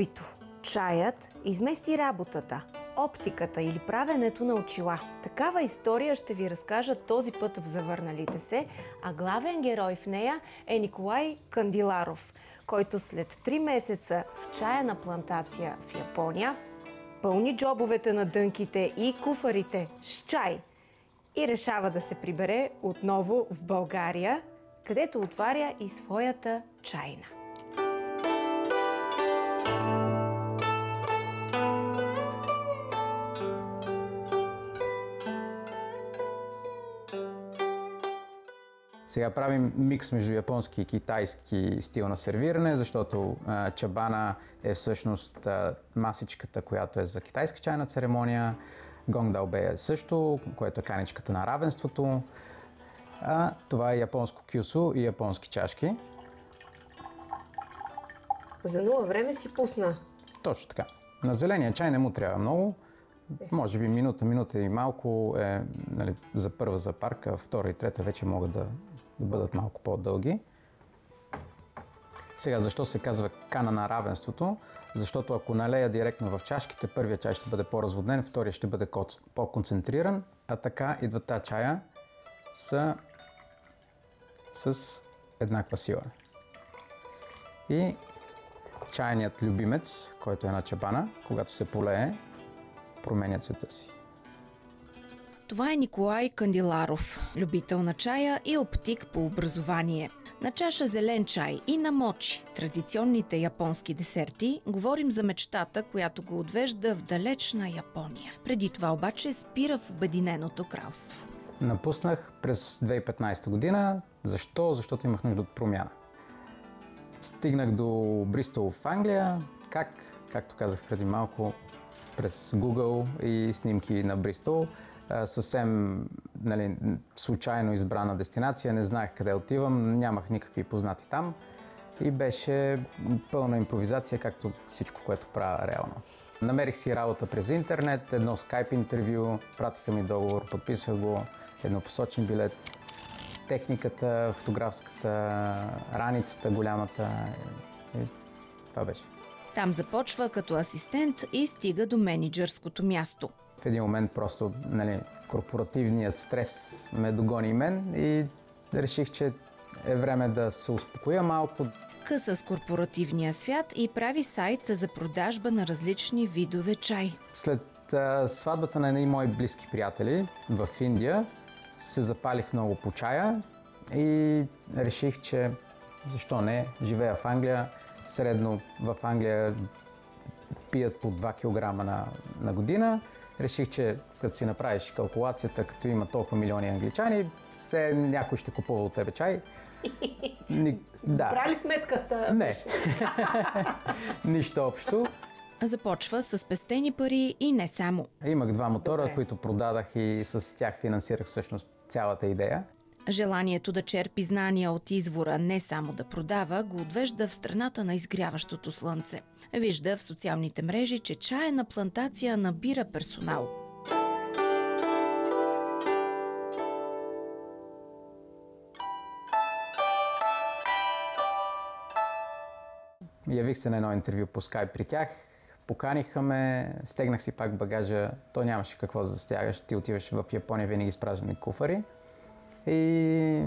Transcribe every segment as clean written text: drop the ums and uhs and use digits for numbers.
хобито. Чаят измести работата, оптиката или правенето на очила. Такава история ще ви разкажа този път в Завърналите се, а главен герой в нея е Николай Кандиларов, който след 3 месеца в чаяна плантация в Япония пълни джобовете на дънките и куфарите с чай и решава да се прибере отново в България, където отваря и своята чайна. Сега правим микс между японски и китайски стил на сервиране, защото чабана е всъщност масичката, която е за китайска чайна церемония. Гонгдалбе е също, което е каничката на равенството. Това е японско кюсо и японски чашки. За нула време си пусна. Точно така. На зеления чай не му трябва много. Може би минута и малко е, нали, за първа запарка, втора и трета вече могат да бъдат малко по-дълги. Сега, защо се казва кана на равенството? Защото ако налея директно в чашките, първият чай ще бъде по-разводнен, втория ще бъде по-концентриран, а така и двата чая са с еднаква сила. И чайният любимец, който е на чабана, когато се полее, променя цвета си. Това е Николай Кандиларов, любител на чая и оптик по образование. На чаша зелен чай и на мочи, традиционните японски десерти, говорим за мечтата, която го отвежда в далечна Япония. Преди това обаче спира в Обединеното кралство. Напуснах през 2015 година. Защо? Защото имах нужда от промяна. Стигнах до Бристол в Англия. Както казах преди малко, през Google и снимки на Бристол. Съвсем, нали, случайно избрана дестинация, не знаех къде отивам, нямах никакви познати там и беше пълна импровизация, както всичко, което правя реално. Намерих си работа през интернет, едно скайп интервю, пратиха ми договор, подписах го, еднопосочен билет, техниката, фотографската, раницата голямата и това беше. Там започва като асистент и стига до мениджърското място. В един момент просто, нали, корпоративният стрес ме догони и мен и реших, че е време да се успокоя малко. Къса с корпоративния свят и прави сайт за продажба на различни видове чай. След сватбата на едни мои близки приятели в Индия се запалих много по чая и реших, че защо не, живея в Англия. Средно в Англия пият по 2 кг на година. Реших, че като си направиш калкулацията, като има толкова милиони англичани, все някой ще купува от тебе чай. Да. Брали сметката? Не. Нищо общо. Започва с пестени пари и не само. Имах 2 мотора, които продадах и с тях финансирах всъщност цялата идея. Желанието да черпи знания от извора, не само да продава, го отвежда в страната на изгряващото слънце. Вижда в социалните мрежи, че чайна плантация набира персонал. Явих се на едно интервю по скайп при тях, поканиха ме, стегнах си пак багажа, то нямаше какво да стягаш, ти отиваш в Япония винаги с празни куфари. И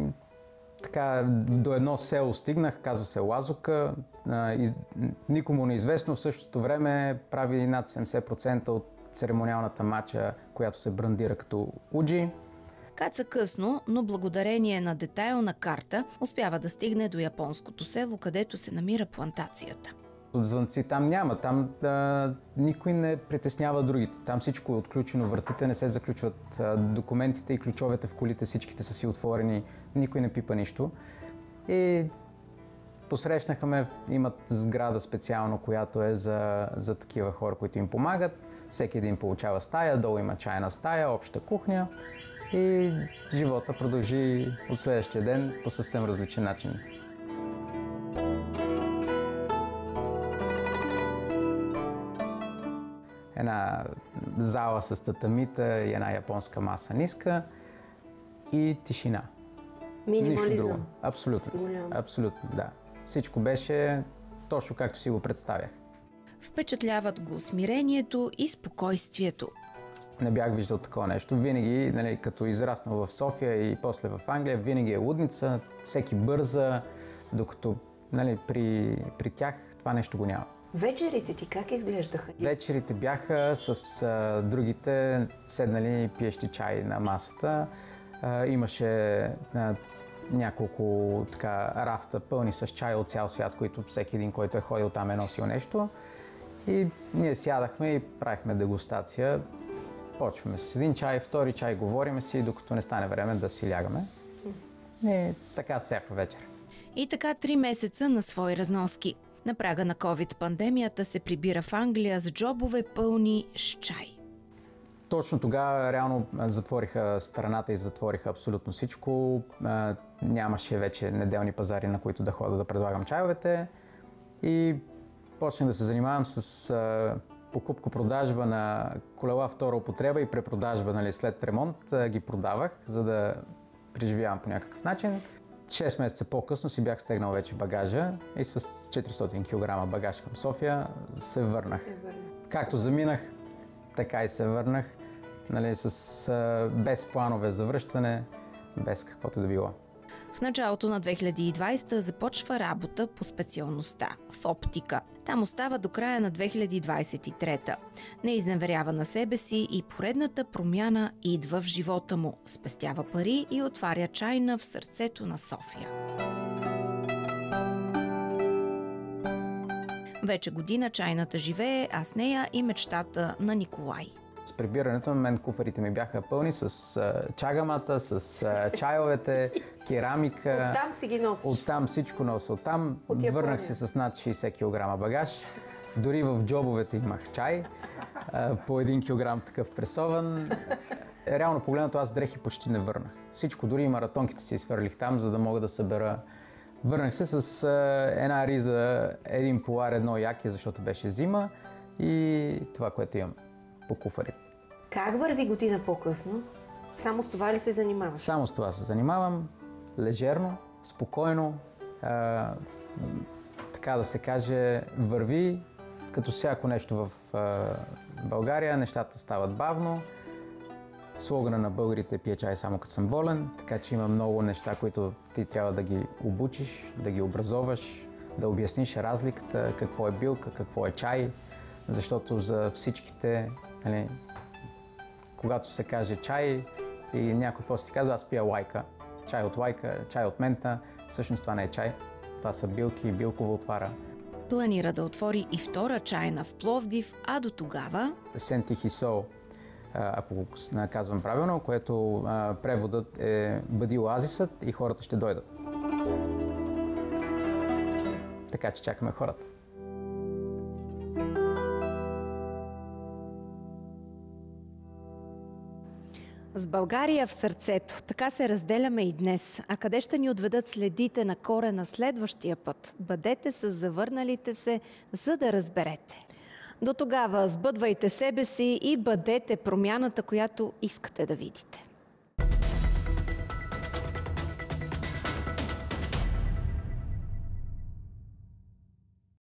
така, до едно село стигнах, казва се Лазука, никому неизвестно, в същото време прави над 70% от церемониалната мача, която се брандира като уджи. Каца късно, но благодарение на детайлна карта успява да стигне до японското село, където се намира плантацията. Звънци там няма, там никой не притеснява другите. Там всичко е отключено, вратите не се заключват, документите и ключовете в колите, всичките са си отворени, никой не пипа нищо. И посрещнаха ме, имат сграда специално, която е за такива хора, които им помагат. Всеки един получава стая, долу има чайна стая, обща кухня и живота продължи от следващия ден по съвсем различен начин. Една зала с татамита и една японска маса ниска и тишина. Минимализъм. Нищо друго. Абсолютно. Голям. Абсолютно, да. Всичко беше точно както си го представях. Впечатляват го смирението и спокойствието. Не бях виждал такова нещо. Винаги, нали, като израснал в София и после в Англия, винаги е лудница, всеки бърза, докато нали, при тях това нещо го няма. Вечерите ти как изглеждаха? Вечерите бяха с другите седнали пиещи чай на масата. Имаше няколко така рафта пълни с чай от цял свят, които всеки един, който е ходил там е носил нещо. И ние сядахме и правихме дегустация. Почваме с един чай, втори чай, говориме си, докато не стане време да си лягаме. И така всяка вечер. И така 3 месеца на свои разноски. На прага на COVID-пандемията се прибира в Англия с джобове пълни с чай. Точно тогава реално затвориха страната и затвориха абсолютно всичко. Нямаше вече неделни пазари, на които да ходя да предлагам чайовете. И почнах да се занимавам с покупко-продажба на колела втора употреба и препродажба, нали, след ремонт ги продавах, за да преживявам по някакъв начин. 6 месеца по-късно си бях стегнал вече багажа и с 400 кг багаж към София се върнах. Както заминах, така и се върнах, нали, без планове за връщане, без каквото да било. В началото на 2020 започва работа по специалността в оптика. Там остава до края на 2023. Не изневерява на себе си и поредната промяна идва в живота му. Спестява пари и отваря чайна в сърцето на София. Вече година чайната живее, а с нея и мечтата на Николай. С прибирането на мен куфарите ми бяха пълни с чагамата, с чайовете, керамика. Оттам си ги носиш? Оттам всичко нося. Оттам върнах се с над 60 кг багаж. Дори в джобовете имах чай. По 1 килограм такъв пресован. Реално погледнато аз дрехи почти не върнах. Всичко, дори и маратонките си изфърлих там, за да мога да събера. Върнах се с една риза, един полар, едно яке, защото беше зима и това, което имам по куфарите. Как върви година по-късно? Само с това ли се занимаваш? Само с това се занимавам. Лежерно, спокойно, така да се каже, върви. Като всяко нещо в България, нещата стават бавно. Слогана на българите е пия чай само като съм болен, така че има много неща, които ти трябва да ги обучиш, да ги образоваш, да обясниш разликата, какво е билка, какво е чай, защото за всичките, нали, когато се каже чай и някой после ти казва, аз пия лайка, чай от мента, всъщност това не е чай, това са билки и билкова отвара. Планира да отвори и втора чайна в Пловдив, а до тогава... Сен-Тихи Сол, ако го казвам правилно, което преводът е бъди оазисът и хората ще дойдат. Така че чакаме хората. С България в сърцето. Така се разделяме и днес. А къде ще ни отведат следите на корена следващия път? Бъдете с завърналите се, за да разберете. До тогава сбъдвайте себе си и бъдете промяната, която искате да видите.